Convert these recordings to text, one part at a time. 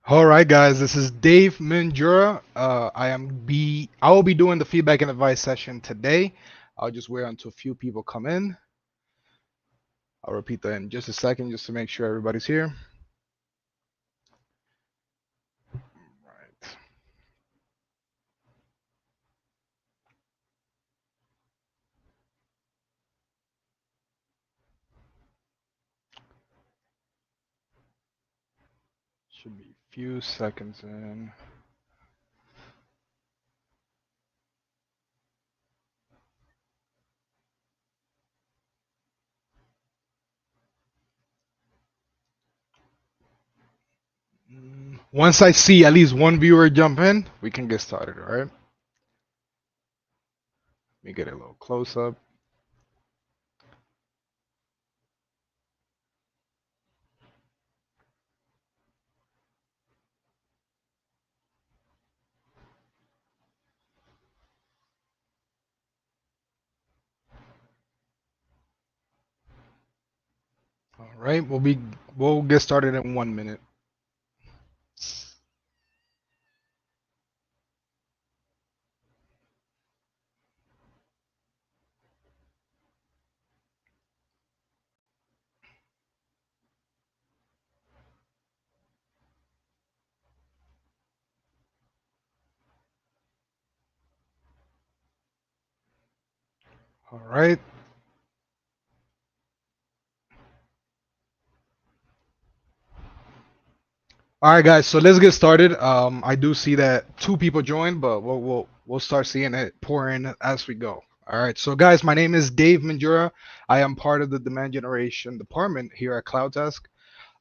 All right, guys, this is Dave Minjura. I will be doing the feedback and advice session today. I'll just wait until a few people come in. I'll repeat that in just a second, just to make sure everybody's here. Right. Should be a few seconds in. Once I see at least one viewer jump in, we can get started. All right. Let me get a little close up. All right. We'll get started in 1 minute. All right. All right, guys. So let's get started. I do see that two people joined, but we'll start seeing it pour in as we go. All right. So, guys, my name is Dave Manjura. I am part of the demand generation department here at CloudDesk.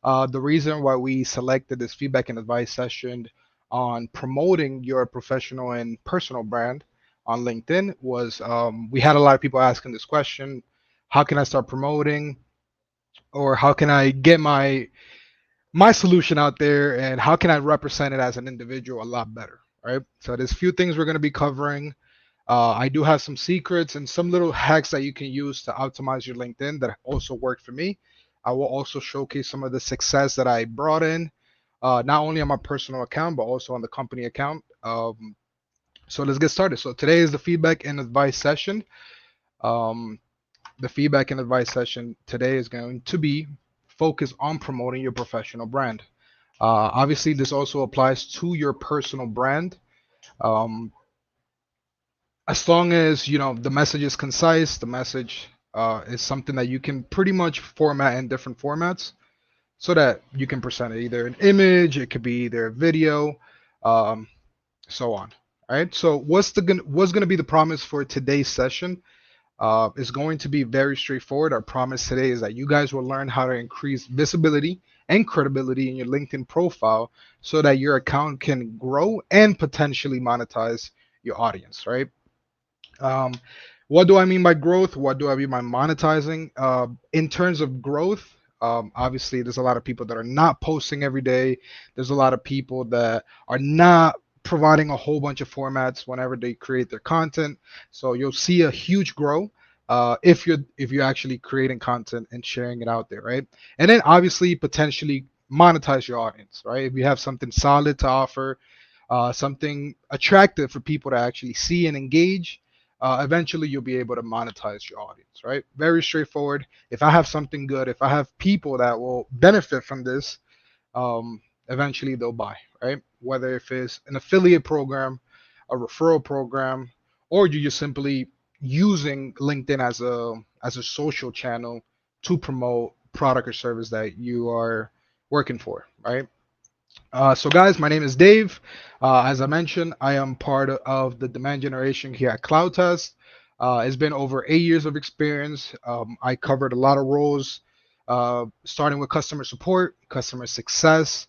The reason why we selected this feedback and advice session on promoting your professional and personal brand on LinkedIn was we had a lot of people asking this question: how can I start promoting, or how can I get my solution out there, and how can I represent it as an individual a lot better, right? So there's a few things we're going to be covering. I do have some secrets and some little hacks that you can use to optimize your LinkedIn that also worked for me. I will also showcase some of the success that I brought in, not only on my personal account, but also on the company account. So let's get started. So today is the feedback and advice session. Um, the feedback and advice session today is going to be focused on promoting your professional brand. Obviously, this also applies to your personal brand. Um, as long as the message is concise, the message is something that you can pretty much format in different formats, so that you can present it either an image, it could be either a video, um, so on. All right. So what's gonna be the promise for today's session? Is going to be very straightforward. Our promise today is that you guys will learn how to increase visibility and credibility in your LinkedIn profile so that your account can grow and potentially monetize your audience, right? Um, what do I mean by growth? What do I mean by monetizing? In terms of growth, obviously, there's a lot of people that are not posting every day. There's a lot of people that are not providing a whole bunch of formats whenever they create their content. So you'll see a huge grow if you're actually creating content and sharing it out there, right? And then obviously potentially monetize your audience, right? If you have something solid to offer, something attractive for people to actually see and engage, eventually you'll be able to monetize your audience, right? Very straightforward. If I have something good, if I have people that will benefit from this, eventually they'll buy, right? Whether if it's an affiliate program, a referral program, or you're just simply using LinkedIn as a social channel to promote product or service that you are working for, right? So, guys, my name is Dave. As I mentioned, I am part of the demand generation here at CloudTest. It's been over 8 years of experience. I covered a lot of roles, starting with customer support, customer success,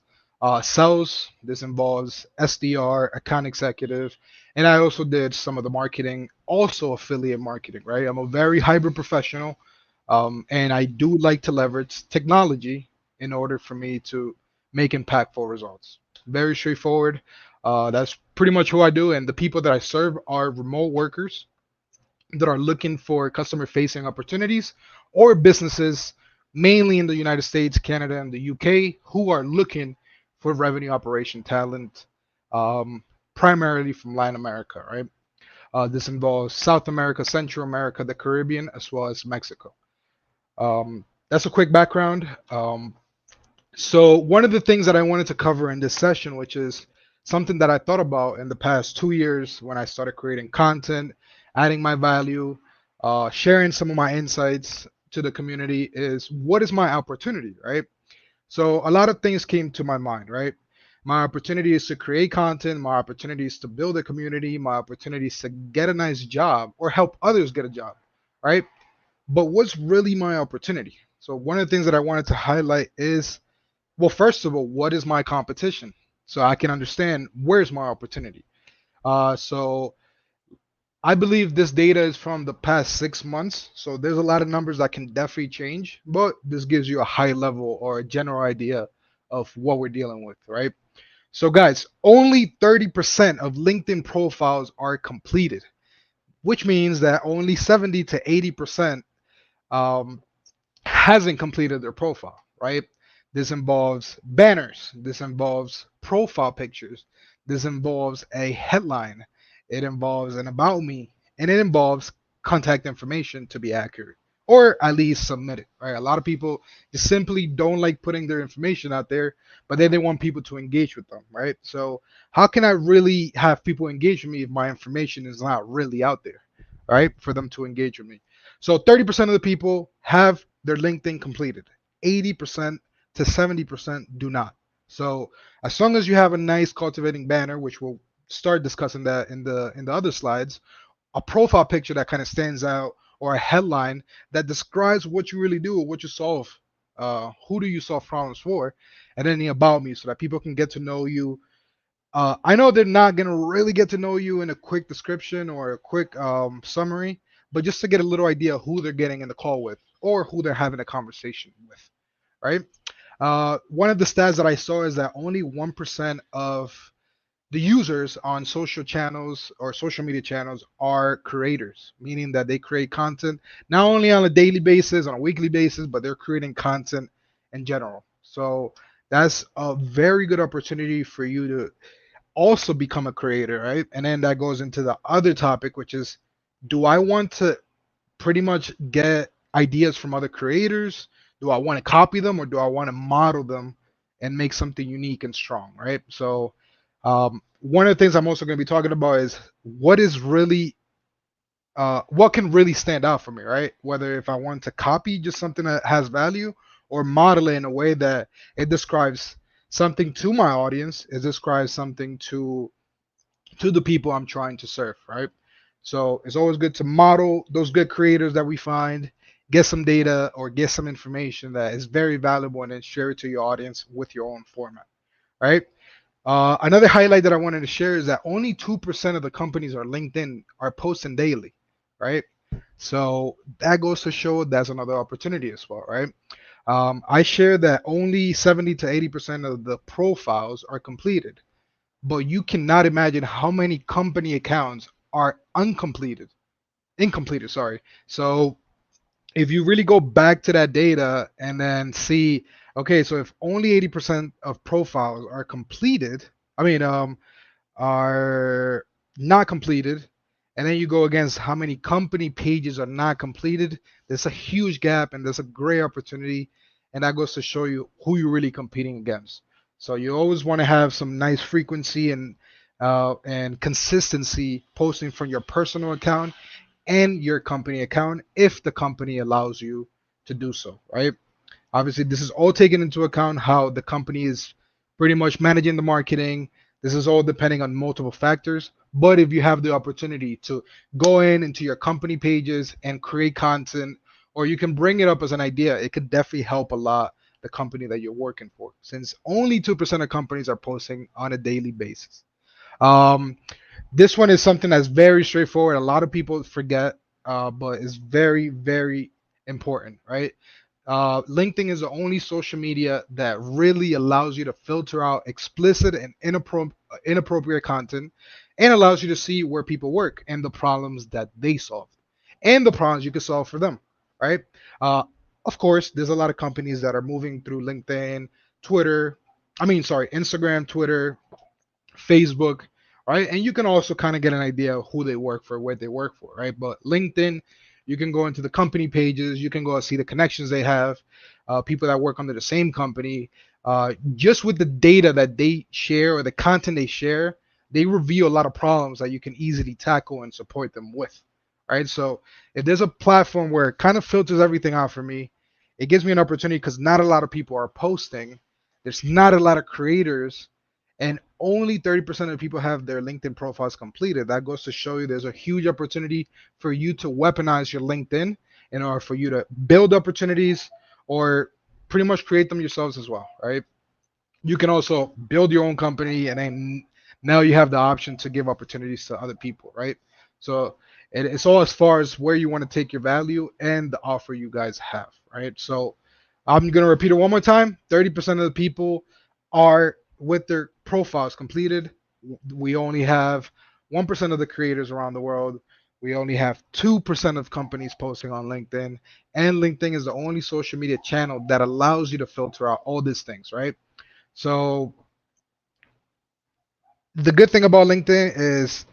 sales. This involves SDR, account executive, and I also did some of the marketing, also affiliate marketing, right? I'm a very hybrid professional, and I do like to leverage technology in order for me to make impactful results. Very straightforward. That's pretty much who I do. And the people that I serve are remote workers that are looking for customer facing opportunities, or businesses, mainly in the United States, Canada, and the UK, who are looking for revenue operation talent, um, primarily from Latin America, right? This involves South America, Central America, the Caribbean, as well as Mexico. That's a quick background. So one of the things that I wanted to cover in this session, which is something that I thought about in the past 2 years when I started creating content, adding my value, sharing some of my insights to the community, is what is my opportunity, right? So a lot of things came to my mind, right? My opportunity is to create content. My opportunity is to build a community. My opportunity is to get a nice job or help others get a job, right? But what's really my opportunity? So one of the things that I wanted to highlight is, well, first of all, what is my competition? So I can understand where's my opportunity. So I believe this data is from the past 6 months. So there's a lot of numbers that can definitely change, but this gives you a high level or a general idea of what we're dealing with, right? So, guys, only 30% of LinkedIn profiles are completed, which means that only 70 to 80% um, hasn't completed their profile, right? This involves banners, this involves profile pictures, this involves a headline, it involves an about me, and it involves contact information to be accurate or at least submit it, right? A lot of people just simply don't like putting their information out there, but then they want people to engage with them, right? So, how can I really have people engage with me if my information is not really out there, right? For them to engage with me. So 30% of the people have their LinkedIn completed. 80% to 70% do not. So as long as you have a nice cultivating banner, which we'll start discussing that in the other slides, a profile picture that kind of stands out, or a headline that describes what you really do, what you solve, who do you solve problems for, and then the about me, so that people can get to know you. I know they're not gonna really get to know you in a quick description or a quick summary, but just to get a little idea who they're getting in the call with or who they're having a conversation with, right? One of the stats that I saw is that only 1% of the users on social channels or social media channels are creators, meaning that they create content not only on a daily basis, on a weekly basis, but they're creating content in general. So that's a very good opportunity for you to also become a creator, right? And then that goes into the other topic, which is, do I want to pretty much get ideas from other creators? Do I want to copy them or do I want to model them and make something unique and strong, right? So, one of the things I'm also going to be talking about is what can really stand out for me, right? Whether if I want to copy just something that has value or model it in a way that it describes something to my audience, it describes something to the people I'm trying to serve, right? So it's always good to model those good creators that we find, get some data or get some information that is very valuable, and then share it to your audience with your own format, right? Another highlight that I wanted to share is that only 2% of the companies on LinkedIn are posting daily, right? So that goes to show that's another opportunity as well, right? I share that only 70 to 80% of the profiles are completed, but you cannot imagine how many company accounts are incompleted, sorry. So if you really go back to that data and then see, okay, so if only 80% of profiles are completed, I mean, are not completed, and then you go against how many company pages are not completed, there's a huge gap and there's a great opportunity, and that goes to show you who you're really competing against. So you always want to have some nice frequency and consistency posting from your personal account and your company account if the company allows you to do so, right? Obviously, this is all taken into account how the company is pretty much managing the marketing. This is all depending on multiple factors. But if you have the opportunity to go into your company pages and create content, or you can bring it up as an idea, it could definitely help a lot the company that you're working for, since only 2% of companies are posting on a daily basis. Um, this one is something that's very straightforward. A lot of people forget, but it's very, very important, right? LinkedIn is the only social media that really allows you to filter out explicit and inappropriate content, and allows you to see where people work and the problems that they solve and the problems you can solve for them, right? Uh, of course, there's a lot of companies that are moving through LinkedIn, Twitter. I mean, sorry, Instagram, Twitter, Facebook, right? And you can also kind of get an idea of who they work for, where they work for, right? But LinkedIn, you can go into the company pages, you can go and see the connections they have, people that work under the same company. Just with the data that they share or the content they share, they reveal a lot of problems that you can easily tackle and support them with, right? So if there's a platform where it kind of filters everything out for me, it gives me an opportunity because not a lot of people are posting. There's not a lot of creators and only 30% of people have their LinkedIn profiles completed. That goes to show you there's a huge opportunity for you to weaponize your LinkedIn in order for you to build opportunities or pretty much create them yourselves as well, right? You can also build your own company and then now you have the option to give opportunities to other people, right? So it's all as far as where you want to take your value and the offer you guys have, right? So I'm going to repeat it one more time. 30% of the people are with their profiles completed. We only have 1% of the creators around the world. We only have 2% of companies posting on LinkedIn. And LinkedIn is the only social media channel that allows you to filter out all these things, right? So the good thing about LinkedIn is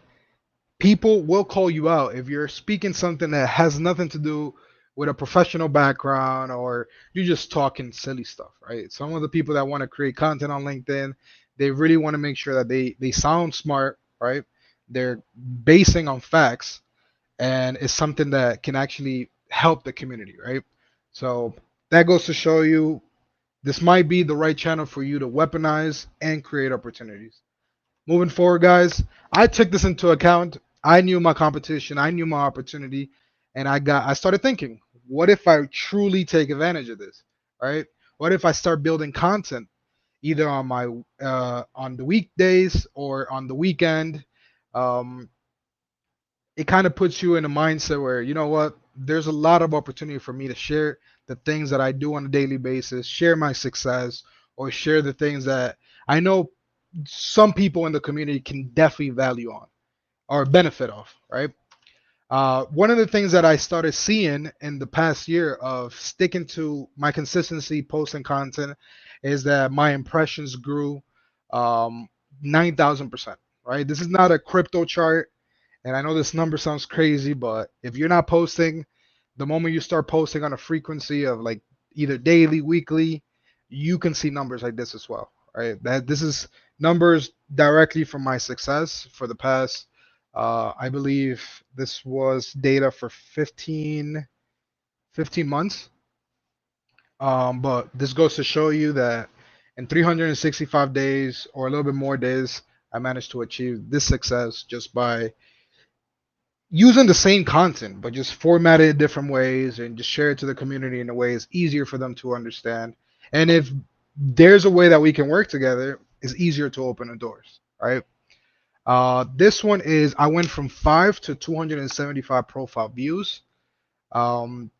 people will call you out if you're speaking something that has nothing to do with a professional background or you're just talking silly stuff, right? Some of the people that want to create content on LinkedIn, they really want to make sure that they sound smart, right? They're basing on facts and it's something that can actually help the community, right? So that goes to show you this might be the right channel for you to weaponize and create opportunities. Moving forward, guys, I took this into account. I knew my competition, I knew my opportunity, and I started thinking, what if I truly take advantage of this? Right? What if I start building content either on my on the weekdays or on the weekend? Um, it kind of puts you in a mindset where you know what, there's a lot of opportunity for me to share the things that I do on a daily basis, share my success, or share the things that I know some people in the community can definitely value on or benefit off, right? One of the things that I started seeing in the past year of sticking to my consistency posting content is that my impressions grew um, 9,000%, right? This is not a crypto chart. And I know this number sounds crazy, but if you're not posting, the moment you start posting on a frequency of like either daily, weekly, you can see numbers like this as well, right? That this is numbers directly from my success for the past, I believe this was data for 15 months. But this goes to show you that in 365 days or a little bit more days, I managed to achieve this success just by using the same content, but just format it different ways and just share it to the community in a way it's easier for them to understand. And if there's a way that we can work together, it's easier to open the doors, right? This one is I went from 5 to 275 profile views. Um,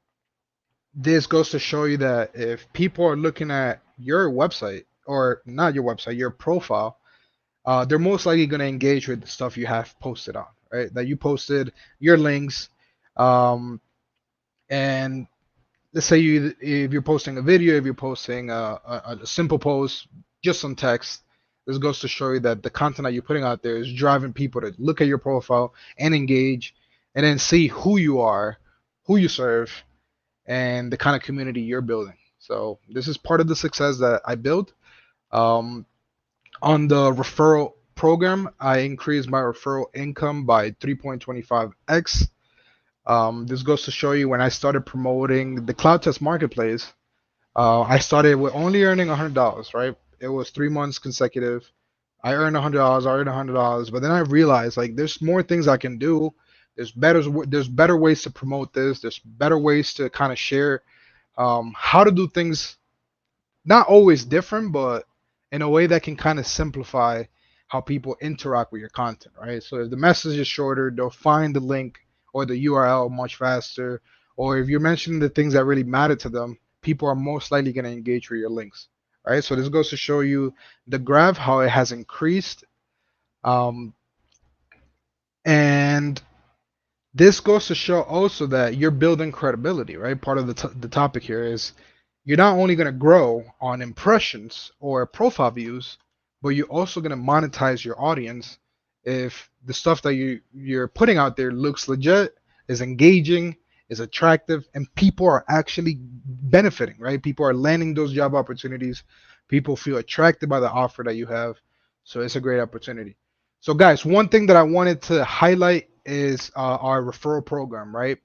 this goes to show you that if people are looking at your website or not your website, your profile, they're most likely going to engage with the stuff you have posted on, right? That you posted your links, um, and let's say you if you're posting a video, if you're posting a simple post, just some text. This goes to show you that the content that you're putting out there is driving people to look at your profile and engage, and then see who you are, who you serve, and the kind of community you're building. So this is part of the success that I built. Um, on the referral program, I increased my referral income by 3.25x. This goes to show you when I started promoting the Cloud Test Marketplace, I started with only earning $100, right? It was 3 months consecutive. I earned $100, I earned $100, but then I realized like there's more things I can do. There's better ways to promote this. There's better ways to kind of share how to do things not always different, but in a way that can kind of simplify how people interact with your content, right? So if the message is shorter, they'll find the link or the URL much faster. Or if you're mentioning the things that really matter to them, people are most likely going to engage with your links, right? So this goes to show you the graph, how it has increased. Um, and this goes to show also that you're building credibility, right? Part of the topic here is you're not only going to grow on impressions or profile views, but you're also going to monetize your audience if the stuff that you're putting out there looks legit, is engaging, is attractive, and people are actually benefiting, right? People are landing those job opportunities. People feel attracted by the offer that you have. So it's a great opportunity. So guys, one thing that I wanted to highlight is our referral program, right?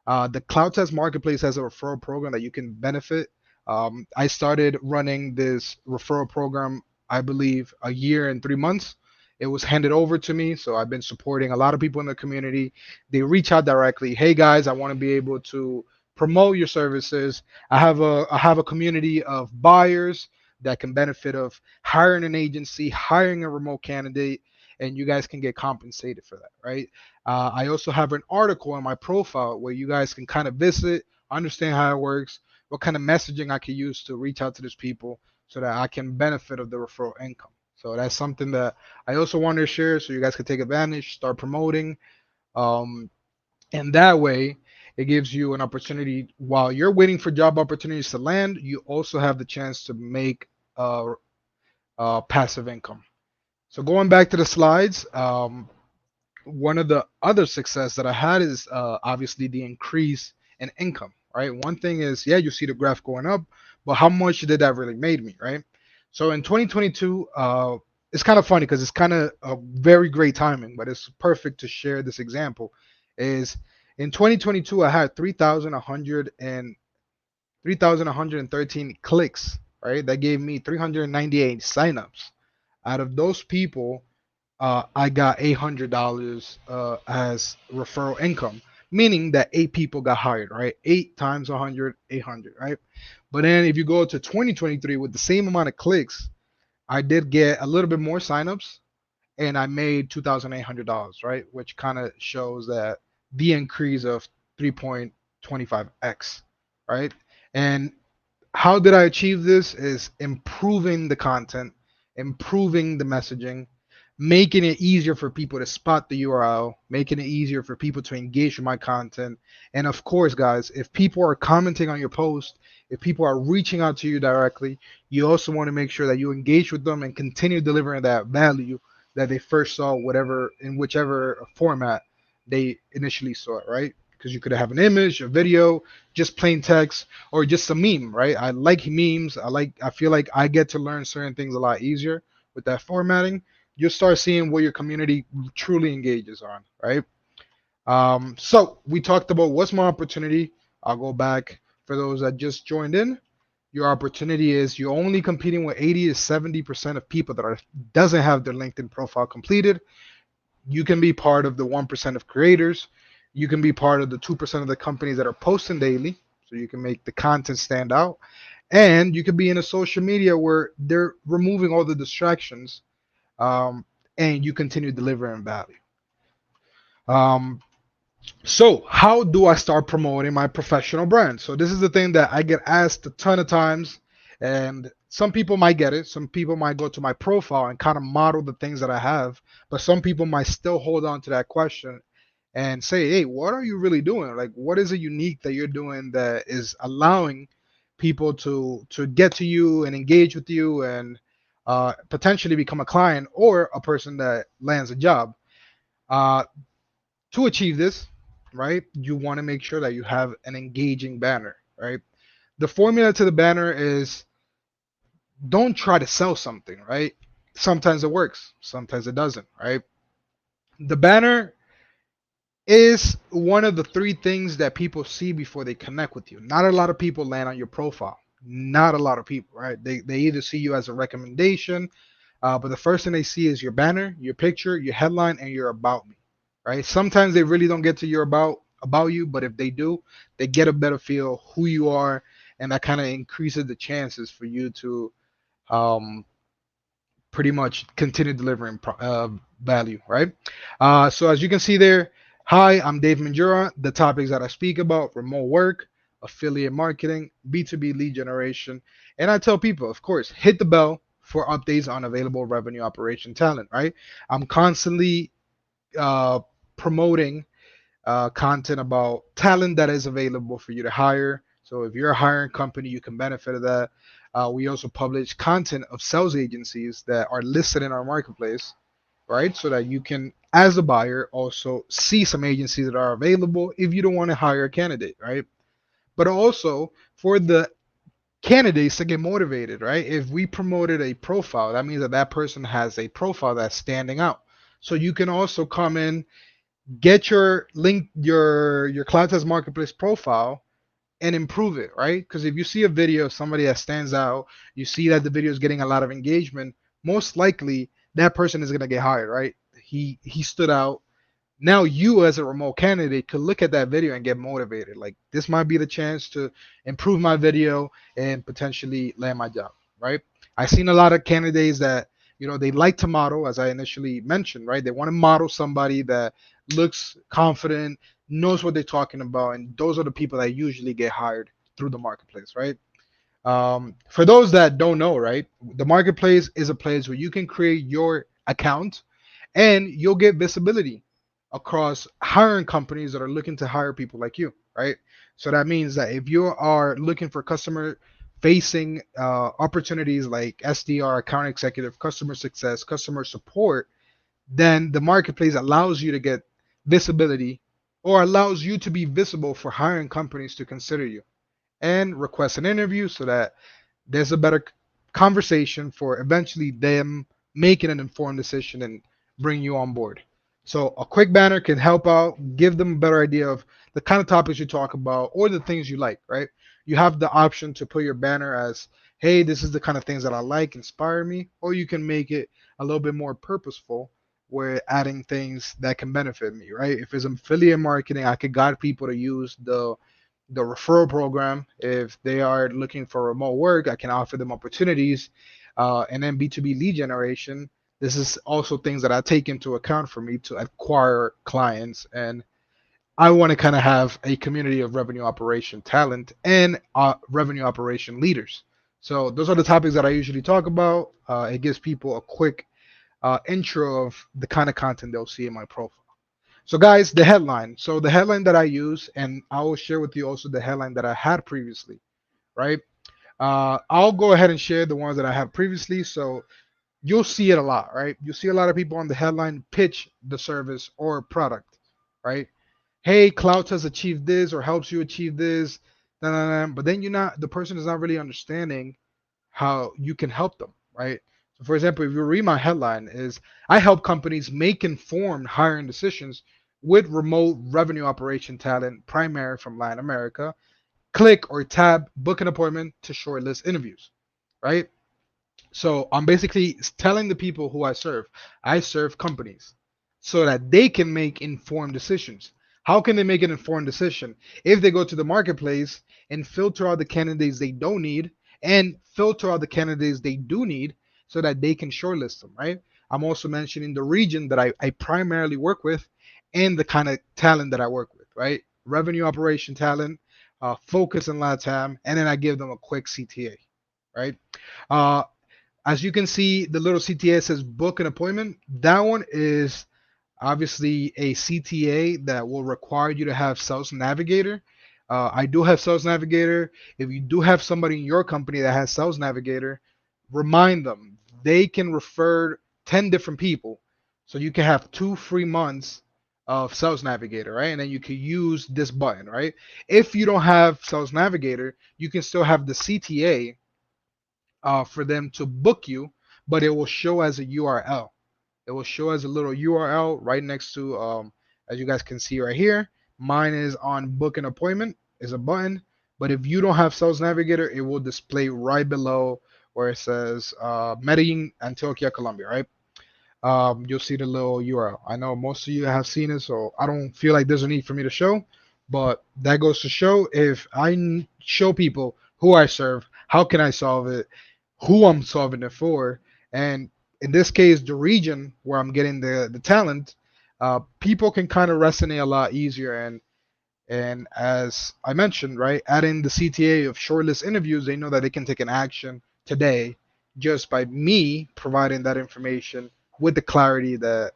The Cloud Test Marketplace has a referral program that you can benefit. I started running this referral program, I believe, a year and 3 months. It was handed over to me, so I've been supporting a lot of people in the community. They reach out directly. Hey guys, I want to be able to promote your services. I have a community of buyers that can benefit of hiring an agency, hiring a remote candidate, and you guys can get compensated for that, right? I also have an article on my profile where you guys can kind of visit, understand how it works, what kind of messaging I can use to reach out to these people so that I can benefit of the referral income. So that's something that I also want to share so you guys can take advantage, start promoting. Um, and that way, it gives you an opportunity while you're waiting for job opportunities to land, you also have the chance to make passive income. So going back to the slides, one of the other success that I had is obviously the increase in income, right? One thing is, yeah, you see the graph going up, but how much did that really made me, right? So in 2022, it's kind of funny because it's kind of a very great timing, but it's perfect to share this example. Is in 2022, I had 3,113 clicks, right? That gave me 398 signups. Out of those people, I got $800 as referral income, meaning that 8 people got hired, right? 8 times 100, 800, right? But then if you go to 2023 with the same amount of clicks, I did get a little bit more signups and I made $2,800, right? Which kind of shows that the increase of 3.25x, right? And how did I achieve this is improving the content, improving the messaging, making it easier for people to spot the URL, making it easier for people to engage with my content. And of course, guys, if people are commenting on your post, if people are reaching out to you directly, you also want to make sure that you engage with them and continue delivering that value that they first saw, whatever in whichever format they initially saw it, right? Because you could have an image, a video, just plain text, or just a meme, right? I like memes. I feel like I get to learn certain things a lot easier with that formatting. You'll start seeing what your community truly engages on, right? So we talked about what's my opportunity. I'll go back for those that just joined in. Your opportunity is you're only competing with 80 to 70% of people that are doesn't have their LinkedIn profile completed. You can be part of the 1% of creators. You can be part of the 2% of the companies that are posting daily. So you can make the content stand out. And you could be in a social media where they're removing all the distractions, um, and you continue delivering value. Um, so how do I start promoting my professional brand? So this is the thing that I get asked a ton of times, and some people might get it. Some people might go to my profile and kind of model the things that I have, but some people might still hold on to that question and say, "Hey, what are you really doing? Like, what is it unique that you're doing that is allowing people to get to you and engage with you and potentially become a client or a person that lands a job?" Uh, to achieve this, right, you want to make sure that you have an engaging banner, right? The formula to the banner is don't try to sell something, right? Sometimes it works, sometimes it doesn't, right? The banner is one of the three things that people see before they connect with you. Not a lot of people land on your profile. Not a lot of people, right? They either see you as a recommendation, but the first thing they see is your banner, your picture, your headline, and your about me, right? Sometimes they really don't get to your about you, but if they do, they get a better feel who you are, and that kind of increases the chances for you to um, pretty much continue delivering value, right? So as you can see there, hi, I'm Dave Manjura. The topics that I speak about: remote work, affiliate marketing, B2B lead generation, and I tell people, of course, hit the bell for updates on available revenue operation talent. Right? I'm constantly uh, promoting content about talent that is available for you to hire. So if you're a hiring company, you can benefit of that. We also publish content of sales agencies that are listed in our marketplace, right? So that you can, as a buyer, also see some agencies that are available if you don't want to hire a candidate, right? But also for the candidates to get motivated, right? If we promoted a profile, that means that that person has a profile that's standing out. So you can also come in, get your link, your Cloud Test Marketplace profile, and improve it, right? Because if you see a video of somebody that stands out, you see that the video is getting a lot of engagement, most likely that person is gonna get hired, right? He stood out. Now you as a remote candidate could look at that video and get motivated. Like this might be the chance to improve my video and potentially land my job, right? I've seen a lot of candidates that, they like to model, as I initially mentioned, right? They want to model somebody that looks confident, knows what they're talking about, and those are the people that usually get hired through the marketplace, right? For those that don't know, right, the marketplace is a place where you can create your account and you'll get visibility across hiring companies that are looking to hire people like you, right? So that means that if you are looking for customer facing opportunities like SDR, account executive, customer success, customer support, then the marketplace allows you to get visibility or allows you to be visible for hiring companies to consider you and request an interview so that there's a better conversation for eventually them making an informed decision and bring you on board. So a quick banner can help out, give them a better idea of the kind of topics you talk about or the things you like, right? You have the option to put your banner as, hey, this is the kind of things that I like, inspire me, or you can make it a little bit more purposeful where adding things that can benefit me, right? If it's affiliate marketing, I could guide people to use the referral program. If they are looking for remote work, I can offer them opportunities. And then B2B lead generation. This is also things that I take into account for me to acquire clients. And I want to kind of have a community of revenue operation talent and revenue operation leaders. So those are the topics that I usually talk about. It gives people a quick intro of the kind of content they'll see in my profile. So, guys, the headline. So, the headline that I use, and I will share with you also the headline that I had previously, right? I'll go ahead and share the ones that I had previously. So, you'll see it a lot, right? You'll see a lot of people on the headline pitch the service or product, right? Hey, Clout has achieved this or helps you achieve this. Nah, nah, nah. But then the person is not really understanding how you can help them, right? So for example, if you read my headline is I help companies make informed hiring decisions with remote revenue operation talent primary from Latin America. Click or tab book an appointment to shortlist interviews, right? So I'm basically telling the people who I serve companies so that they can make informed decisions. How can they make an informed decision? If they go to the marketplace and filter out the candidates they don't need and filter out the candidates they do need so that they can shortlist them, right? I'm also mentioning the region that I primarily work with and the kind of talent that I work with, right? Revenue operation talent, focus in LATAM, and then I give them a quick CTA, right? Uh, as you can see, the little CTA says book an appointment. That one is obviously a CTA that will require you to have Sales Navigator. I do have Sales Navigator. If you do have somebody in your company that has Sales Navigator, remind them they can refer 10 different people. So you can have 2 free months of Sales Navigator, right? And then you can use this button, right? If you don't have Sales Navigator, you can still have the CTA for them to book you, but it will show as a URL. It will show as a little URL right next to, as you guys can see right here. Mine is on book an appointment, is a button. But if you don't have Sales Navigator, it will display right below where it says Medellin, Antioquia, Colombia, right? You'll see the little URL. I know most of you have seen it, so I don't feel like there's a need for me to show. But that goes to show if I show people who I serve, how can I solve it, who I'm solving it for, and in this case, the region where I'm getting the talent, people can kind of resonate a lot easier. And as I mentioned, right, adding the CTA of shortlist interviews, they know that they can take an action today just by me providing that information with the clarity that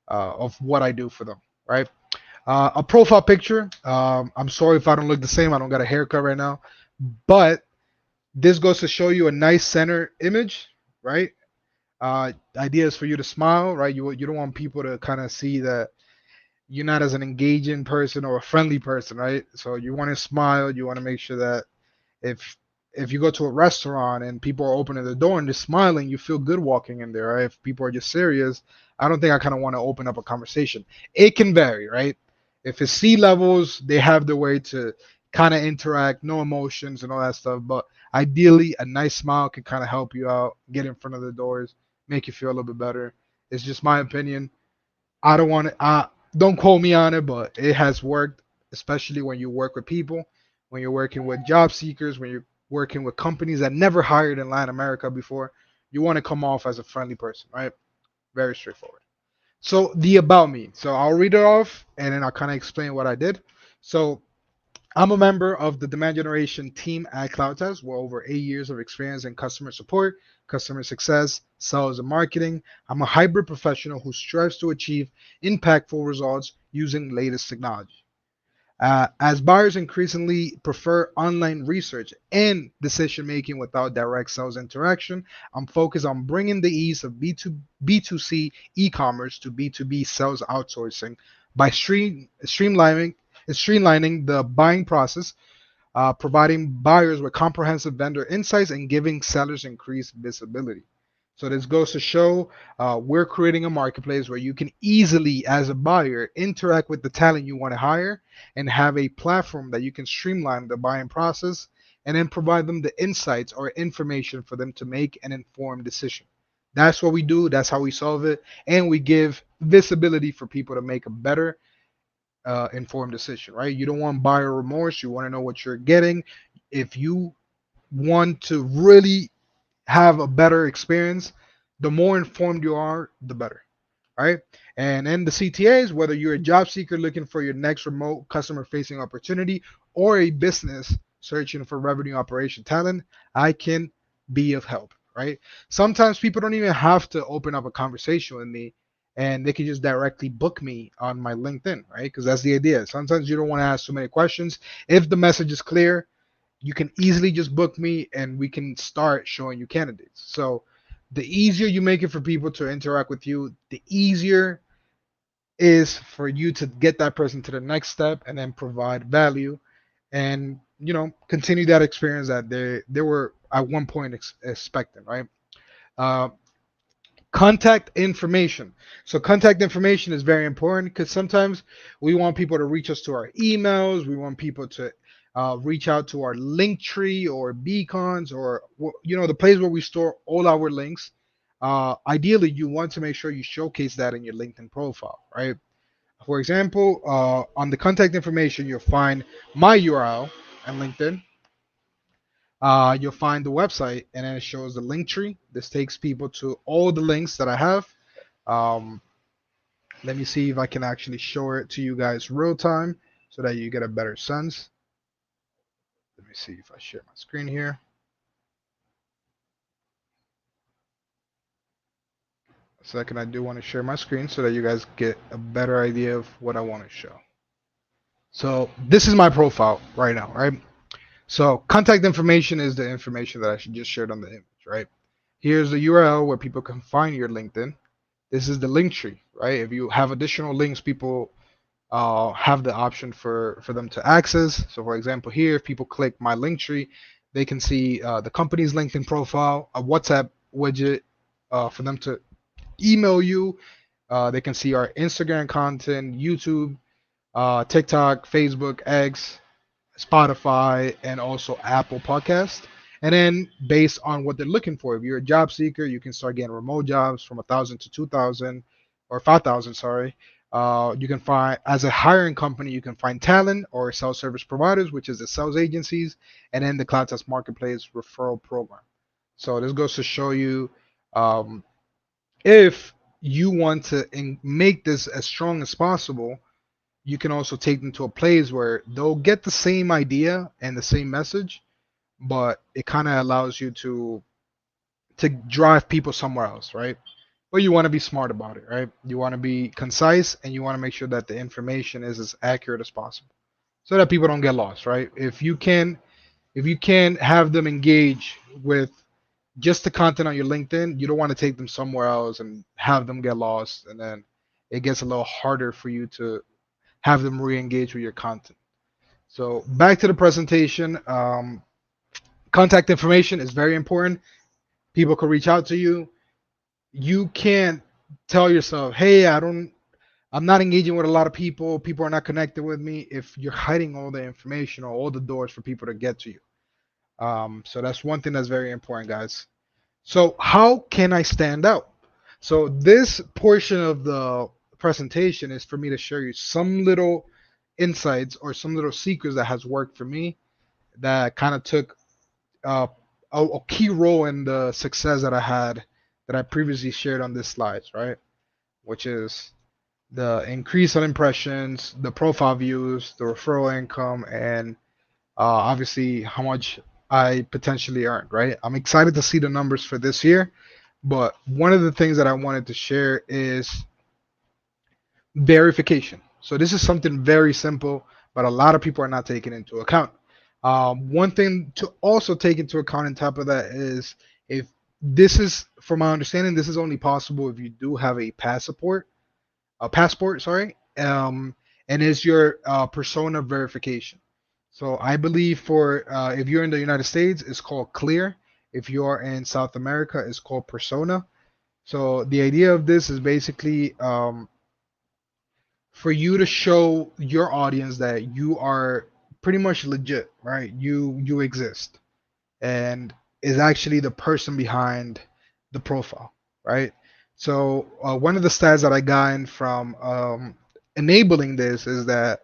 of what I do for them, right? A profile picture. I'm sorry if I don't look the same. I don't got a haircut right now, but this goes to show you a nice center image, right? Idea is for you to smile, right? You don't want people to kind of see that you're not as an engaging person or a friendly person, right? So you want to smile. You want to make sure that if if you go to a restaurant and people are opening the door and just smiling, you feel good walking in there, right? If people are just serious, I don't think I kind of want to open up a conversation. It can vary, right? If it's C levels, they have the way to kind of interact, no emotions and all that stuff. But ideally, a nice smile can kind of help you out, get in front of the doors, make you feel a little bit better. It's just my opinion. I don't want to. Don't quote me on it, but it has worked, especially when you work with people, when you're working with job seekers, when you're working with companies that never hired in Latin America before. You want to come off as a friendly person, right? Very straightforward. So the about me. So I'll read it off, and then I'll kind of explain what I did. So I'm a member of the demand generation team at CloudTest with over 8 years of experience in customer support, customer success, sales, and marketing. I'm a hybrid professional who strives to achieve impactful results using latest technology. As buyers increasingly prefer online research and decision making without direct sales interaction, I'm focused on bringing the ease of B2C e commerce to B2B sales outsourcing by streamlining the buying process, providing buyers with comprehensive vendor insights, and giving sellers increased visibility. So this goes to show we're creating a marketplace where you can easily, as a buyer, interact with the talent you want to hire and have a platform that you can streamline the buying process and then provide them the insights or information for them to make an informed decision. That's what we do. That's how we solve it. And we give visibility for people to make a better informed decision, right? You don't want buyer remorse. You want to know what you're getting. If you want to really have a better experience, the more informed you are, the better, right? And in the CTAs, whether you're a job seeker looking for your next remote customer facing opportunity or a business searching for revenue operation talent, I can be of help, right? Sometimes people don't even have to open up a conversation with me and they can just directly book me on my LinkedIn, right? Because that's the idea. Sometimes you don't want to ask too many questions. If the message is clear, you can easily just book me and we can start showing you candidates. So the easier you make it for people to interact with you, the easier is for you to get that person to the next step and then provide value and continue that experience that they were at one point expecting, right? uh, Contact information. So contact information is very important because sometimes we want people to reach us to our emails. We want people to reach out to our link tree or beacons or the place where we store all our links. Ideally, you want to make sure you showcase that in your LinkedIn profile, right? For example, on the contact information, you'll find my URL on LinkedIn. You'll find the website, and then it shows the link tree. This takes people to all the links that I have. um, Let me see if I can actually show it to you guys real time so that you get a better sense. Let me see if I share my screen here. A second, I do want to share my screen so that you guys get a better idea of what I want to show. So this is my profile right now, right? So contact information is the information that I should just shared on the image, right? Here's the URL where people can find your LinkedIn. This is the link tree, right? If you have additional links, people have the option for them to access. So for example, here, if people click my link tree, they can see the company's LinkedIn profile, a WhatsApp widget for them to email you. They can see our Instagram content, YouTube, TikTok, Facebook, X, Spotify, and also Apple Podcast. And then based on what they're looking for, if you're a job seeker, you can start getting remote jobs from 1,000 to 2,000 or 5,000. Sorry. You can find as a hiring company, you can find talent or sales service providers, which is the sales agencies, and then the Cloud Test Marketplace referral program. So this goes to show you um, if you want to make this as strong as possible, you can also take them to a place where they'll get the same idea and the same message, but it kind of allows you to drive people somewhere else, right? but you want to be smart about it, right? You want to be concise and you want to make sure that the information is as accurate as possible so that people don't get lost, right? If you can have them engage with just the content on your LinkedIn, you don't want to take them somewhere else and have them get lost, and then it gets a little harder for you to have them re-engage with your content. So back to the presentation. Contact information is very important. People can reach out to you. You can't tell yourself, "Hey, I'm not engaging with a lot of people. People are not connected with me." If you're hiding all the information or all the doors for people to get to you. So that's one thing that's very important, guys. So how can I stand out? So this portion of the presentation is for me to share you some little insights or some little secrets that has worked for me that kind of took uh, a key role in the success that I had that I previously shared on this slides, right? Which is the increase on impressions, the profile views, the referral income, and obviously how much I potentially earned, right? I'm excited to see the numbers for this year, but one of the things that I wanted to share is verification. So this is something very simple, but a lot of people are not taking into account. One thing to also take into account on top of that is if this is, from my understanding, this is only possible if you do have a passport, sorry, and is your persona verification. So I believe for if you're in the United States, it's called Clear. If you're in South America, it's called Persona. So the idea of this is basically for you to show your audience that you are pretty much legit, right? You exist and is actually the person behind the profile, right? So one of the stats that I got in from enabling this is that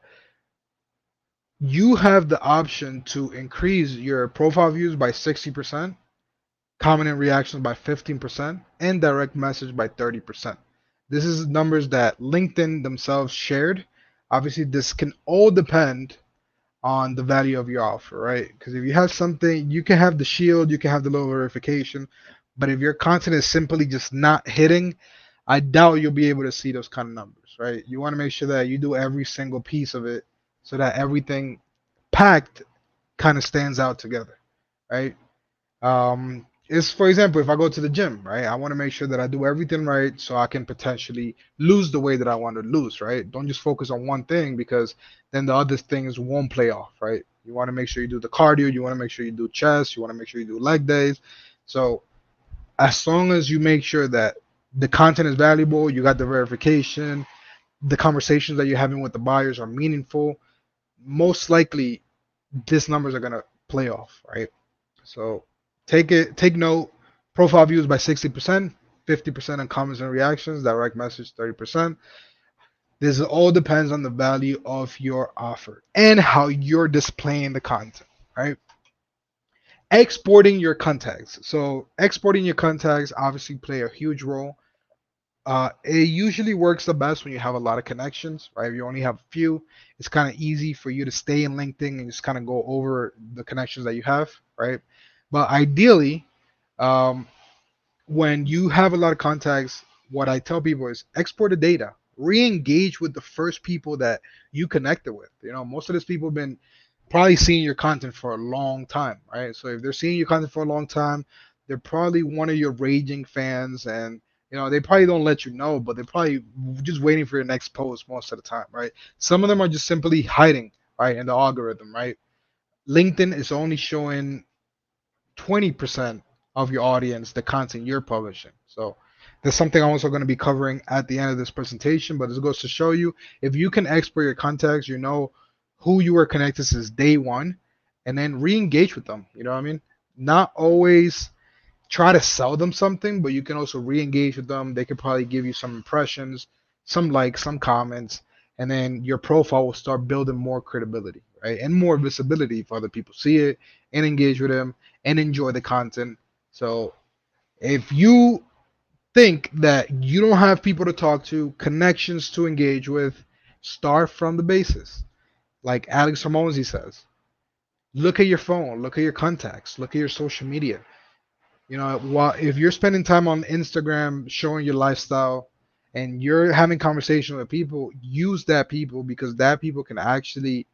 you have the option to increase your profile views by 60%, comment and reactions by 15%, and direct message by 30%. This is numbers that LinkedIn themselves shared. Obviously, this can all depend on the value of your offer, right? Because if you have something, you can have the shield, you can have the low verification, but if your content is simply just not hitting, I doubt you'll be able to see those kind of numbers, right? You want to make sure that you do every single piece of it so that everything packed kind of stands out together, right? Is for example, if I go to the gym, right, I want to make sure that I do everything right so I can potentially lose the weight that I want to lose, right? Don't just focus on one thing because then the other things won't play off, right? You want to make sure you do the cardio, you want to make sure you do chest, you want to make sure you do leg days. So as long as you make sure that the content is valuable, you got the verification, the conversations that you're having with the buyers are meaningful, most likely these numbers are gonna play off, right? So take note. Profile views by 60%, 50% on comments and reactions, direct message 30%. This all depends on the value of your offer and how you're displaying the content, right? Exporting your contacts. So exporting your contacts obviously play a huge role. It usually works the best when you have a lot of connections, right? If you only have a few, it's kind of easy for you to stay in LinkedIn and just kind of go over the connections that you have, right? But ideally, um, when you have a lot of contacts, what I tell people is export the data, re-engage with the first people that you connected with. Most of these people have been probably seeing your content for a long time, right? So if they're seeing your content for a long time, they're probably one of your raging fans, and they probably don't let you know, but they're probably just waiting for your next post most of the time, right? Some of them are just simply hiding, right, in the algorithm, right? LinkedIn is only showing 20% of your audience the content you're publishing. So there's something I'm also going to be covering at the end of this presentation, but this goes to show you if you can export your contacts, you know who you were connected since day one, and then re-engage with them. You know what I mean? Not always try to sell them something, but you can also re-engage with them. They could probably give you some impressions, some likes, some comments, and then your profile will start building more credibility, right? And more visibility if other people see it and engage with them and enjoy the content. So if you think that you don't have people to talk to, connections to engage with, start from the basis. Like Alex Hormozy says, look at your phone, look at your contacts, look at your social media. You know, while if you're spending time on Instagram showing your lifestyle and you're having conversation with people, use that people because that people can actually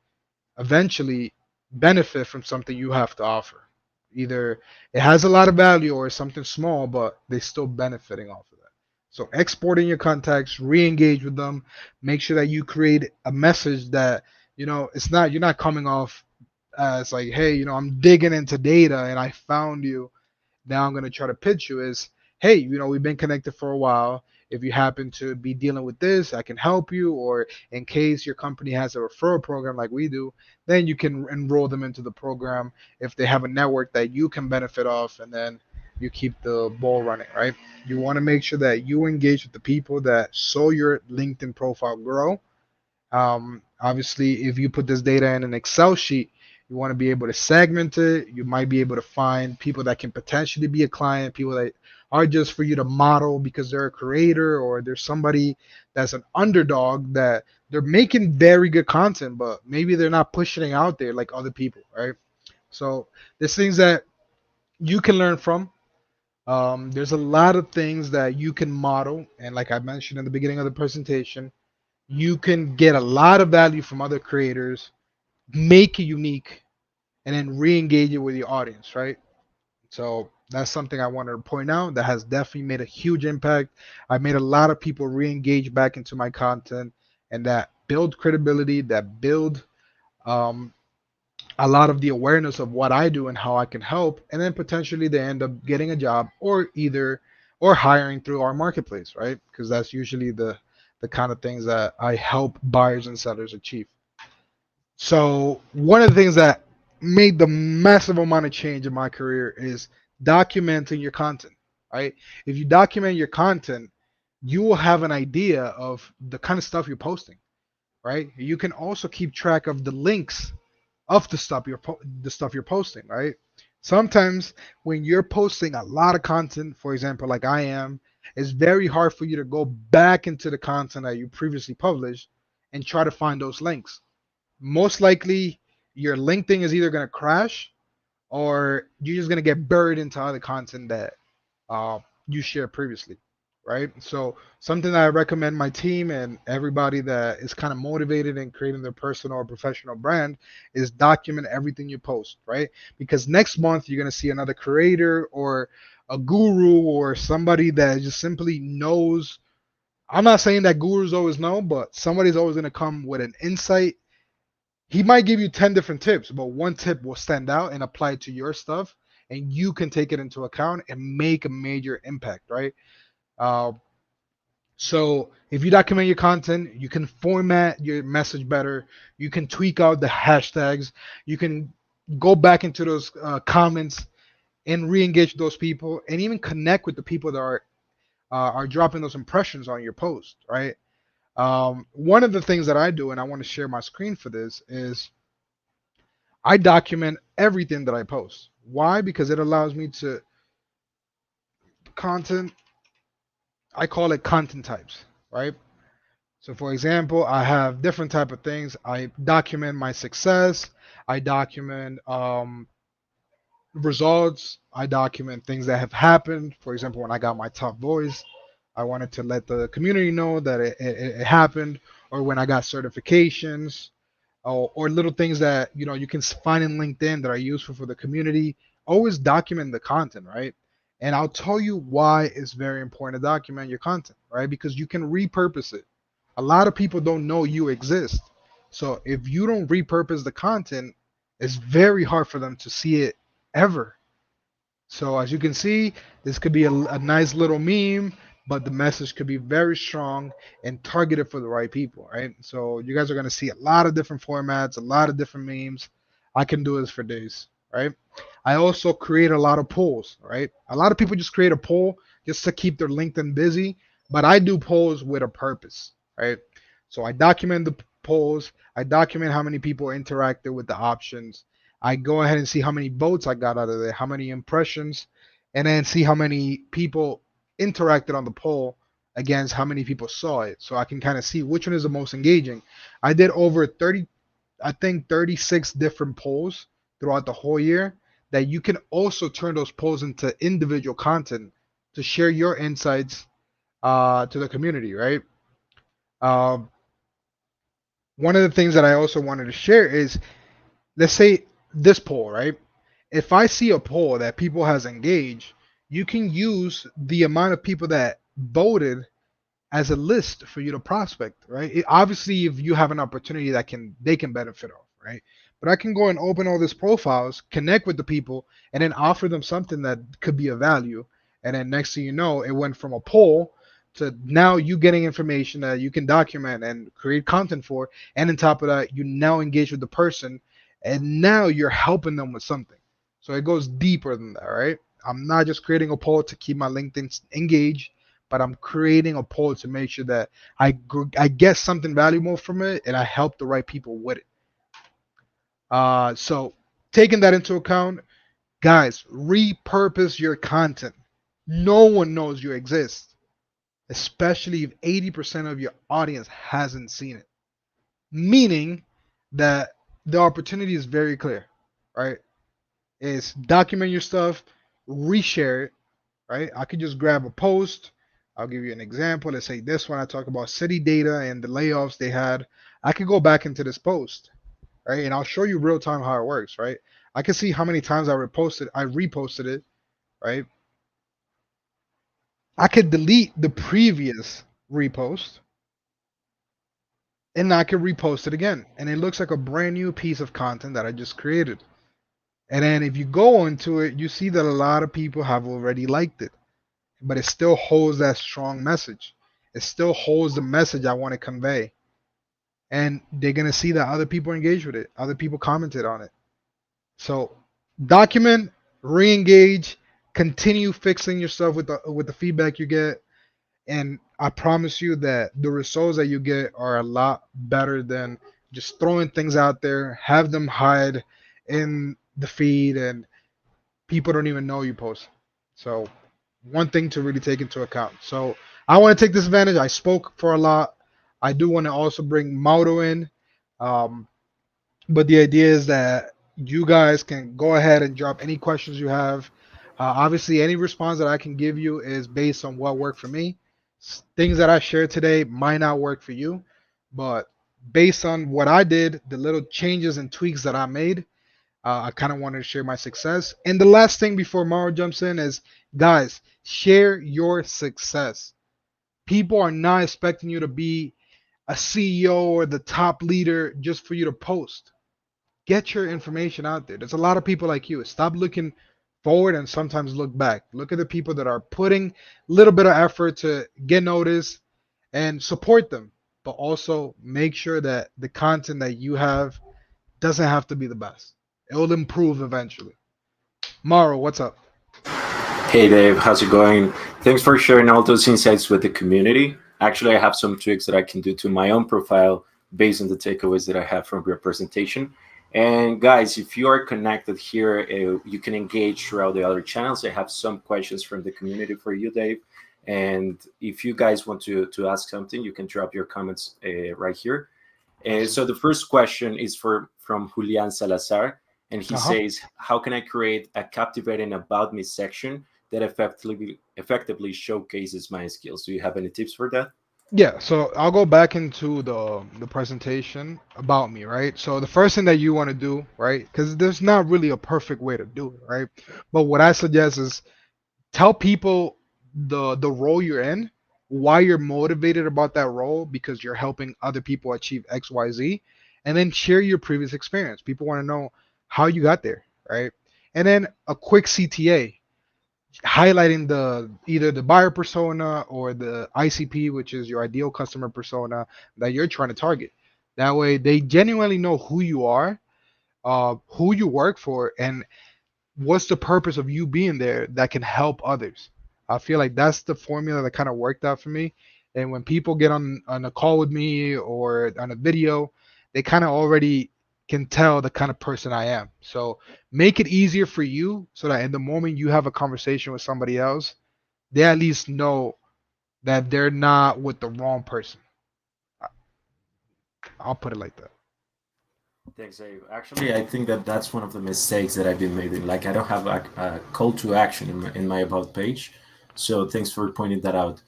eventually benefit from something you have to offer. Either it has a lot of value or it's something small, but they're still benefiting off of that. So exporting your contacts, re-engage with them, make sure that you create a message that, it's not, you're not coming off as like, hey, I'm digging into data and I found you, now I'm going to try to pitch you is, hey, we've been connected for a while. If you happen to be dealing with this, I can help you. Or in case your company has a referral program like we do, then you can enroll them into the program if they have a network that you can benefit off, and then you keep the ball running, right? You want to make sure that you engage with the people that saw your LinkedIn profile grow. Obviously, if you put this data in an Excel sheet, you want to be able to segment it. You might be able to find people that can potentially be a client, people that are just for you to model because they're a creator or there's somebody that's an underdog that they're making very good content, but maybe they're not pushing it out there like other people, right? So there's things that you can learn from. There's a lot of things that you can model, and like I mentioned in the beginning of the presentation, you can get a lot of value from other creators, make it unique, and then re-engage it with your audience, right? So that's something I wanted to point out that has definitely made a huge impact. I made a lot of people re-engage back into my content, and that build credibility, that build um, a lot of the awareness of what I do and how I can help, and then potentially they end up getting a job or hiring through our marketplace, right? Because that's usually the kind of things that I help buyers and sellers achieve. So one of the things that made the massive amount of change in my career is documenting your content, right? If you document your content, you will have an idea of the kind of stuff you're posting, right? You can also keep track of the links of the stuff you're posting, right? Sometimes when you're posting a lot of content, for example, like I am, it's very hard for you to go back into the content that you previously published and try to find those links. Most likely, your LinkedIn is either going to crash or you're just going to get buried into other content that uh, you shared previously, right? So something that I recommend my team and everybody that is kind of motivated in creating their personal or professional brand is document everything you post, right? Because next month you're going to see another creator or a guru or somebody that just simply knows. I'm not saying that gurus always know, but somebody's always going to come with an insight. He might give you 10 different tips, but one tip will stand out and apply to your stuff, and you can take it into account and make a major impact, right? Uh, so if you document your content, you can format your message better. You can tweak out the hashtags. You can go back into those comments and re-engage those people, and even connect with the people that are dropping those impressions on your post, right? One of the things that I do, and I want to share my screen for this, is I document everything that I post. Why? Because it allows me to content. I call it content types, right? So for example, I have different type of things. I document my success. I document results. I document things that have happened. For example, when I got my top voice, I wanted to let the community know that it happened. Or when I got certifications, or little things that you can find in LinkedIn that are useful for the community. Always document the content, right? And I'll tell you why it's very important to document your content, right? Because you can repurpose it. A lot of people don't know you exist. So if you don't repurpose the content, it's very hard for them to see it ever. So as you can see, this could be a nice little meme, but the message could be very strong and targeted for the right people, right? So you guys are going to see a lot of different formats, a lot of different memes. I can do this for days, right? I also create a lot of polls, right? A lot of people just create a poll just to keep their LinkedIn busy, but I do polls with a purpose, right? So I document the polls, I document how many people interacted with the options. I go ahead and see how many votes I got out of there, how many impressions, and then see how many people interacted on the poll against how many people saw it. So I can kind of see which one is the most engaging. I did over 30, I think 36 different polls throughout the whole year that you can also turn those polls into individual content to share your insights to the community, right? Um, One of the things that I also wanted to share is, let's say this poll, right? If I see a poll that people has engaged, you can use the amount of people that voted as a list for you to prospect, right? Obviously, if you have an opportunity that can they can benefit off, right? But I can go and open all these profiles, connect with the people, and then offer them something that could be of value. And then next thing you know, it went from a poll to now you getting information that you can document and create content for. And on top of that, you now engage with the person, and now you're helping them with something. So it goes deeper than that, right? I'm not just creating a poll to keep my LinkedIn engaged, but I'm creating a poll to make sure that I get something valuable from it and I help the right people with it. So taking that into account, guys, repurpose your content. No one knows you exist, especially if 80% of your audience hasn't seen it. Meaning that the opportunity is very clear, right? Is document your stuff, reshare it, right? I could just grab a post. I'll give you an example. Let's say this one, I talk about city data and the layoffs they had. I could go back into this post, right? And I'll show you real time how it works, right? I can see how many times I reposted it, right? I could delete the previous repost and I could repost it again. And it looks like a brand new piece of content that I just created. And then if you go into it, you see that a lot of people have already liked it, but it still holds that strong message. It still holds the message I want to convey. And they're going to see that other people engage with it, other people commented on it. So document, re-engage, continue fixing yourself with the feedback you get, and I promise you that the results that you get are a lot better than just throwing things out there, have them hide in the feed, and people don't even know you post. So one thing to really take into account. So I want to take this advantage. I spoke for a lot. I do want to also bring Mauro in. Um, but the idea is that you guys can go ahead and drop any questions you have. Obviously, any response that I can give you is based on what worked for me. Things that I shared today might not work for you, but based on what I did, the little changes and tweaks that I made, I kind of wanted to share my success. And the last thing before Mauro jumps in is, guys, share your success. People are not expecting you to be a CEO or the top leader just for you to post. Get your information out there. There's a lot of people like you. Stop looking forward and sometimes look back. Look at the people that are putting a little bit of effort to get noticed and support them. But also make sure that the content that you have doesn't have to be the best. It will improve eventually. Mauro, what's up? Hey Dave, how's it going? Thanks for sharing all those insights with the community. Actually, I have some tweaks that I can do to my own profile based on the takeaways that I have from your presentation. And guys, if you are connected here, you can engage throughout the other channels. I have some questions from the community for you, Dave. And if you guys want to ask something, you can drop your comments right here. Awesome. So the first question is from Julian Salazar, and he Uh huh. says, "How can I create a captivating about me section that effectively showcases my skills?" Do you have any tips for that? Yeah, so I'll go back into the presentation about me, right? So the first thing that you want to do, right? Because there's not really a perfect way to do it, right? But what I suggest is tell people the role you're in, why you're motivated about that role because you're helping other people achieve XYZ, and then share your previous experience. People want to know how you got there, right? And then a quick CTA highlighting the either the buyer persona or the ICP, which is your ideal customer persona that you're trying to target. That way they genuinely know who you are, who you work for, and what's the purpose of you being there that can help others. I feel like that's the formula that kind of worked out for me. And when people get on a call with me or on a video, they kind of already can tell the kind of person I am. So make it easier for you so that in the moment you have a conversation with somebody else, they at least know that they're not with the wrong person. I'll put it like that. Thanks, Dave. Actually, I think that that's one of the mistakes that I've been making. Like, I don't have a call to action in my about page. So thanks for pointing that out.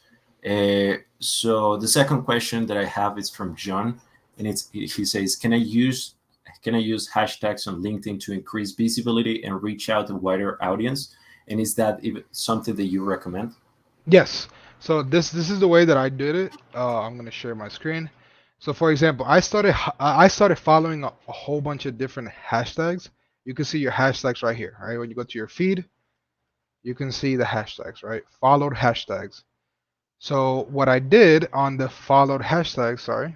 So the second question that I have is from John, and he says, can I use hashtags on LinkedIn to increase visibility and reach out to a wider audience? And is that even something that you recommend? Yes. So this is the way that I did it. I'm gonna share my screen. So for example, I started following a whole bunch of different hashtags. You can see your hashtags right here. Right, when you go to your feed, you can see the hashtags. Right, followed hashtags. So what I did on the followed hashtags, sorry,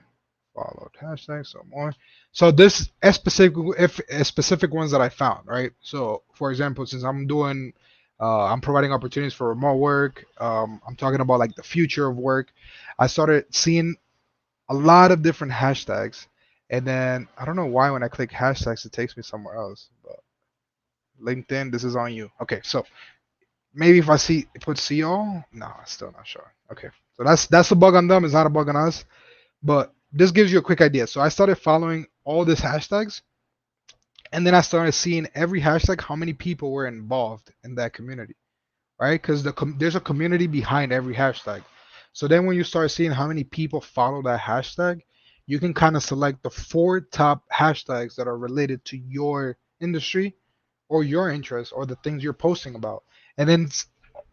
followed hashtags, so more. So this is specific, if specific ones that I found, right? So for example, since I'm providing opportunities for remote work. I'm talking about like the future of work. I started seeing a lot of different hashtags, and then I don't know why when I click hashtags it takes me somewhere else. But LinkedIn, this is on you. Okay, so maybe if I see put see all, no, it's still not showing. Okay, so that's a bug on them. It's not a bug on us. But this gives you a quick idea. So I started following all these hashtags, and then I started seeing every hashtag how many people were involved in that community, right? Because there's a community behind every hashtag. So then when you start seeing how many people follow that hashtag, you can kind of select the four top hashtags that are related to your industry or your interest or the things you're posting about, and then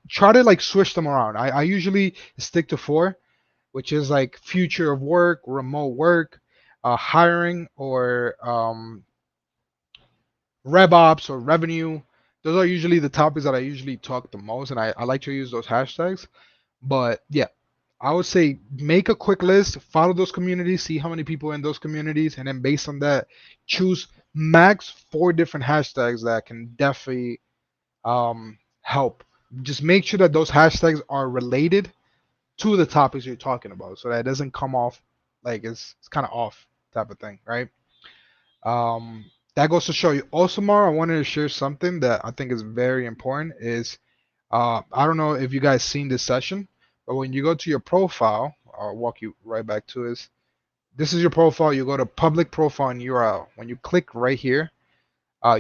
try to like switch them around. I usually stick to four, which is like future of work, remote work, hiring, or rev ops or revenue. Those are usually the topics that I usually talk the most, and I like to use those hashtags. But yeah, I would say make a quick list, follow those communities, see how many people in those communities, and then based on that, choose max four different hashtags that can definitely help. Just make sure that those hashtags are related to the topics you're talking about, so that it doesn't come off like it's kind of off type of thing, right? Um, that goes to show you. Also, Mara, I wanted to share something that I think is very important. Is I don't know if you guys seen this session, but when you go to your profile, I'll walk you right back to this. This is your profile. You go to public profile and URL. When you click right here,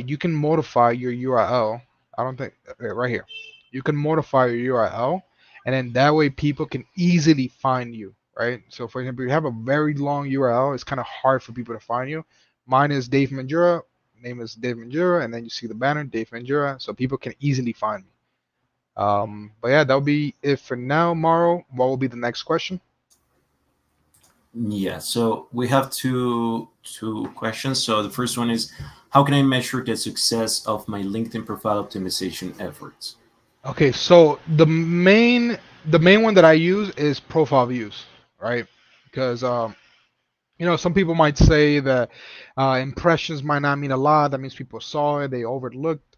you can modify your URL. I don't think right here. You can modify your URL, and then that way people can easily find you, right? So, for example, you have a very long URL. It's kind of hard for people to find you. Mine is Dave Manjura. Name is Dave Manjura, and then you see the banner Dave Manjura, so people can easily find me. But yeah, that'll be it for now. Maro, what will be the next question? Yeah, so we have two questions. So the first one is, how can I measure the success of my LinkedIn profile optimization efforts? Okay, so the main one that I use is profile views, right? Because some people might say that impressions might not mean a lot. That means people saw it, they overlooked.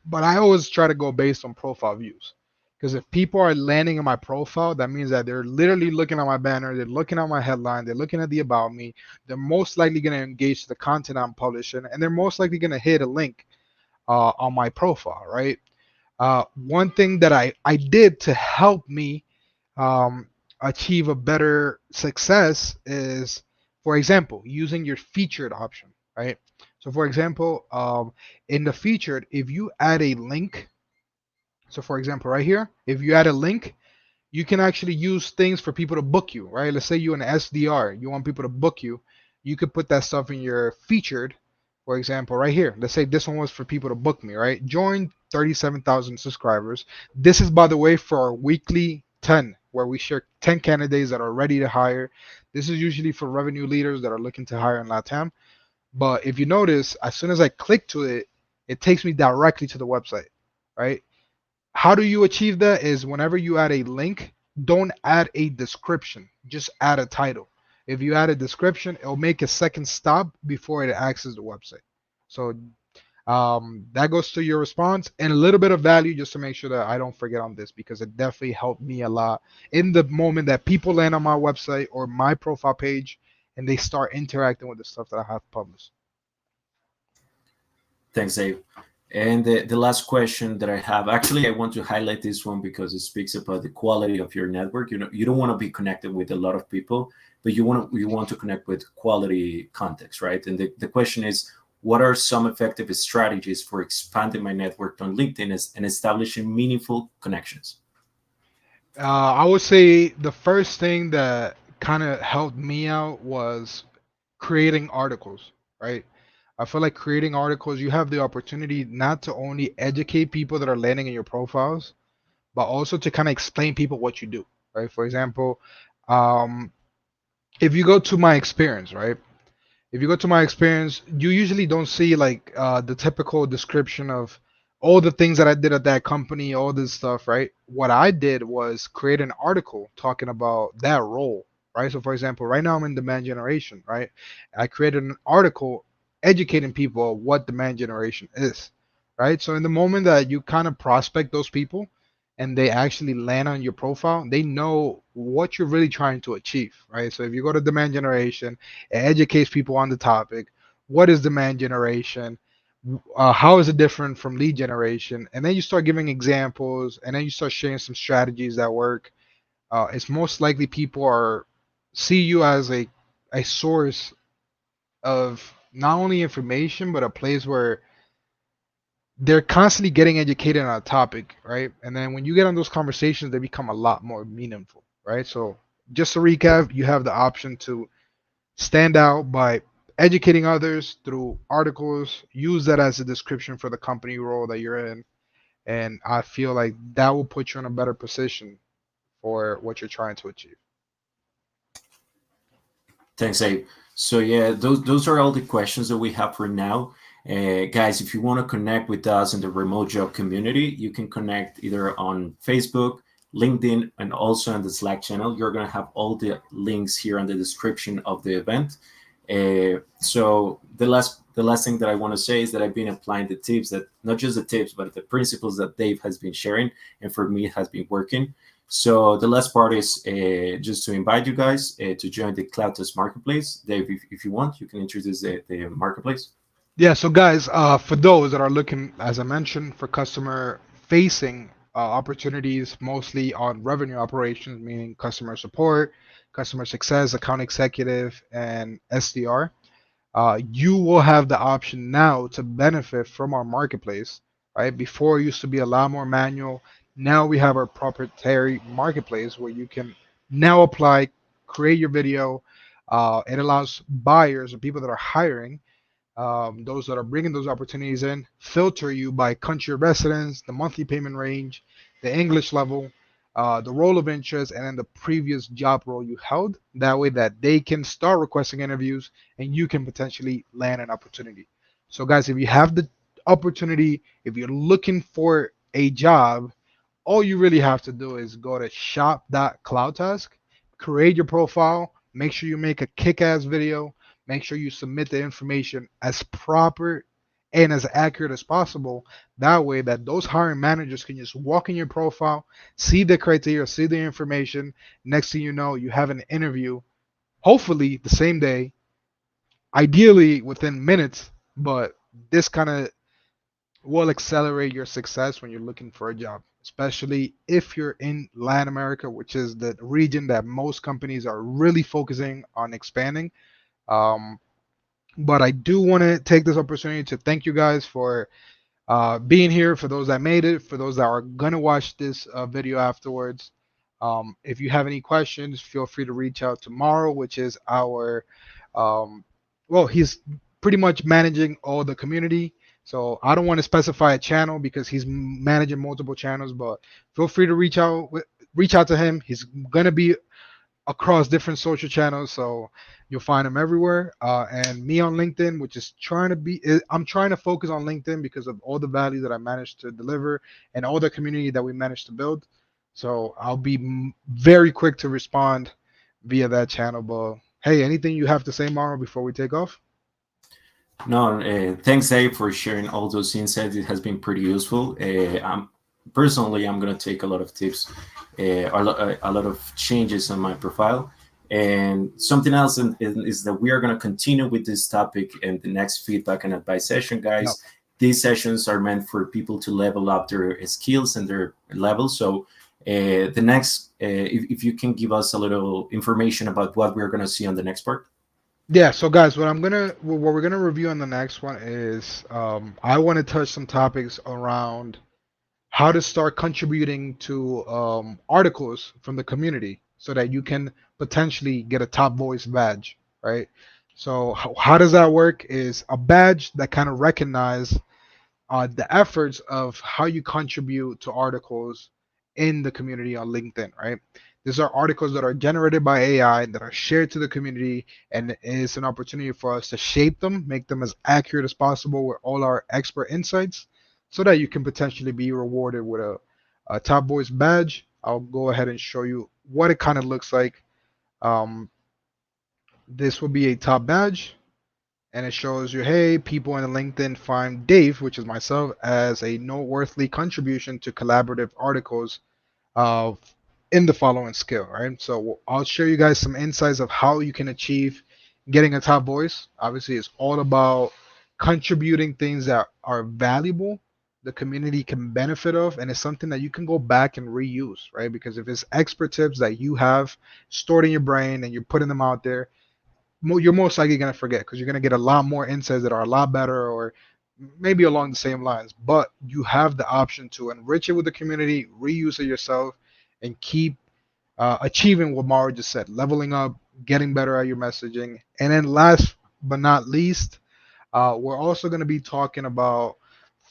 But I always try to go based on profile views. Because if people are landing on my profile, that means that they're literally looking at my banner, they're looking at my headline, they're looking at the about me. They're most likely going to engage the content I'm publishing, and they're most likely going to hit a link on my profile, right? One thing that I did to help me um, achieve a better success is, for example, using your featured option, right? So, for example, in the featured, if you add a link, so for example, right here, if you add a link, you can actually use things for people to book you, right? Let's say you're an SDR, you want people to book you, you could put that stuff in your featured. For example, right here, let's say this one was for people to book me, right? Join 37,000 subscribers. This is, by the way, for our weekly 10, where we share 10 candidates that are ready to hire. This is usually for revenue leaders that are looking to hire in LATAM. But if you notice, as soon as I click to it, it takes me directly to the website, right? How do you achieve that is whenever you add a link, don't add a description, just add a title. If you add a description, it'll make a second stop before it accesses the website. So that goes to your response and a little bit of value just to make sure that I don't forget on this because it definitely helped me a lot in the moment that people land on my website or my profile page and they start interacting with the stuff that I have published. Thanks, Dave. And the last question that I have, actually, I want to highlight this one because it speaks about the quality of your network. You know, you don't want to be connected with a lot of people, but you want to connect with quality context, right? And the question is, what are some effective strategies for expanding my network on LinkedIn and establishing meaningful connections? I would say the first thing that kind of helped me out was creating articles, right? I feel like creating articles, you have the opportunity not to only educate people that are landing in your profiles, but also to kind of explain people what you do, right? For example, um, if you go to my experience, right? If you go to my experience, you usually don't see like the typical description of all the things that I did at that company, all this stuff, right? What I did was create an article talking about that role, right? So, for example, right now I'm in demand generation, right? I created an article educating people of what demand generation is, right? So, in the moment that you kind of prospect those people and they actually land on your profile, they know what you're really trying to achieve, right? So, if you go to demand generation, it educates people on the topic. What is demand generation? How is it different from lead generation? And then you start giving examples, and then you start sharing some strategies that work. It's most likely people are see you as a source of not only information but a place where they're constantly getting educated on a topic, right? And then when you get on those conversations, they become a lot more meaningful, right? So just to recap, you have the option to stand out by educating others through articles, use that as a description for the company role that you're in, and I feel like that will put you in a better position for what you're trying to achieve. Thanks, Abe. So yeah, those are all the questions that we have for now. Guys, if you want to connect with us in the remote job community, you can connect either on Facebook, LinkedIn, and also on the Slack channel. You're gonna have all the links here on the description of the event. So the last thing that I want to say is that I've been applying the tips, that not just the tips, but the principles that Dave has been sharing, and for me it has been working. So the last part is just to invite you guys to join the Cloud Test Marketplace. Dave, if you want, you can introduce the marketplace. Yeah, so guys, for those that are looking, as I mentioned, for customer facing opportunities, mostly on revenue operations, meaning customer support, customer success, account executive, and SDR, you will have the option now to benefit from our marketplace, right? Before it used to be a lot more manual. Now we have our proprietary marketplace where you can now apply, create your video. It allows buyers or people that are hiring, those that are bringing those opportunities in, filter you by country of residence, the monthly payment range, the English level, the role of interest, and then the previous job role you held. That way, that they can start requesting interviews, and you can potentially land an opportunity. So, guys, if you have the opportunity, if you're looking for a job, all you really have to do is go to shop.cloudtask, create your profile, make sure you make a kick-ass video, make sure you submit the information as proper and as accurate as possible. That way that those hiring managers can just walk in your profile, see the criteria, see the information. Next thing you know, you have an interview, hopefully the same day, ideally within minutes, but this kind of will accelerate your success when you're looking for a job, especially if you're in Latin America, which is the region that most companies are really focusing on expanding. Um, but I do want to take this opportunity to thank you guys for being here, for those that made it, for those that are going to watch this video afterwards. If you have any questions, feel free to reach out tomorrow, which is our, um, well, he's pretty much managing all the community. So I don't want to specify a channel because he's managing multiple channels, but feel free to reach out to him. He's gonna be across different social channels, so you'll find them everywhere. And me on LinkedIn, which is I'm trying to focus on LinkedIn because of all the value that I managed to deliver and all the community that we managed to build. So I'll be very quick to respond via that channel. But hey, anything you have to say, Maro, before we take off? No, thanks, Dave, for sharing all those insights. It has been pretty useful. Personally, I'm going to take a lot of tips, a lot of changes on my profile. And something else is that we are going to continue with this topic in the next feedback and advice session, Yep. guys. these sessions are meant for people to level up their skills and their levels. So the next, if you can give us a little information about what we're going to see on the next part. Yeah, so guys, what we're gonna review on the next one is I want to touch some topics around how to start contributing to articles from the community so that you can potentially get a top voice badge, right? So how does that work? Is a badge that kind of recognize the efforts of how you contribute to articles in the community on LinkedIn, right? These are articles that are generated by AI that are shared to the community, and it's an opportunity for us to shape them, make them as accurate as possible with all our expert insights, so that you can potentially be rewarded with a Top Voice badge. I'll go ahead and show you what it kind of looks like. Um, this will be a top badge, and it shows you, hey, people in LinkedIn find Dave, which is myself, as a noteworthy contribution to collaborative articles of in the following skill, right? So I'll show you guys some insights of how you can achieve getting a top voice. Obviously, it's all about contributing things that are valuable, the community can benefit of, and it's something that you can go back and reuse, right? Because if it's expert tips that you have stored in your brain and you're putting them out there, you're most likely going to forget because you're going to get a lot more insights that are a lot better or maybe along the same lines. But you have the option to enrich it with the community, reuse it yourself, and keep achieving what Mauro just said, leveling up, getting better at your messaging. And then last but not least, we're also going to be talking about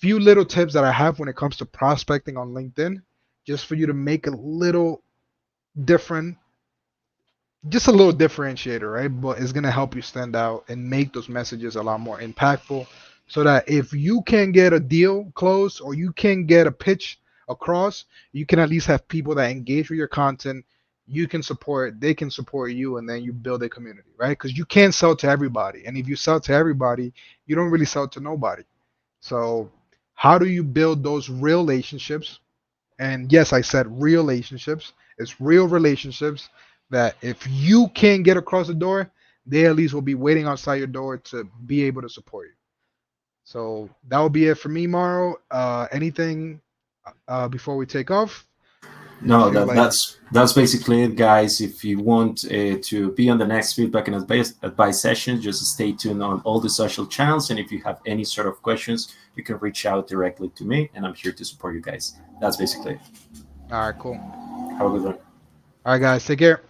few little tips that I have when it comes to prospecting on LinkedIn, just for you to make a little different, just a little differentiator, right? But it's gonna help you stand out and make those messages a lot more impactful. So that if you can get a deal closed or you can get a pitch across, you can at least have people that engage with your content. You can support, they can support you, and then you build a community, right? Because you can't sell to everybody, and if you sell to everybody, you don't really sell to nobody. So, how do you build those real relationships? And yes, I said real relationships. It's real relationships that if you can't get across the door, they at least will be waiting outside your door to be able to support you. So that will be it for me, Maro. Anything before we take off? You No, feel that like, that's basically it, guys. If you want to be on the next feedback and advice session, just stay tuned on all the social channels. And if you have any sort of questions, you can reach out directly to me, and I'm here to support you guys. That's basically it. all right, cool. Have a good one. All right, guys, take care.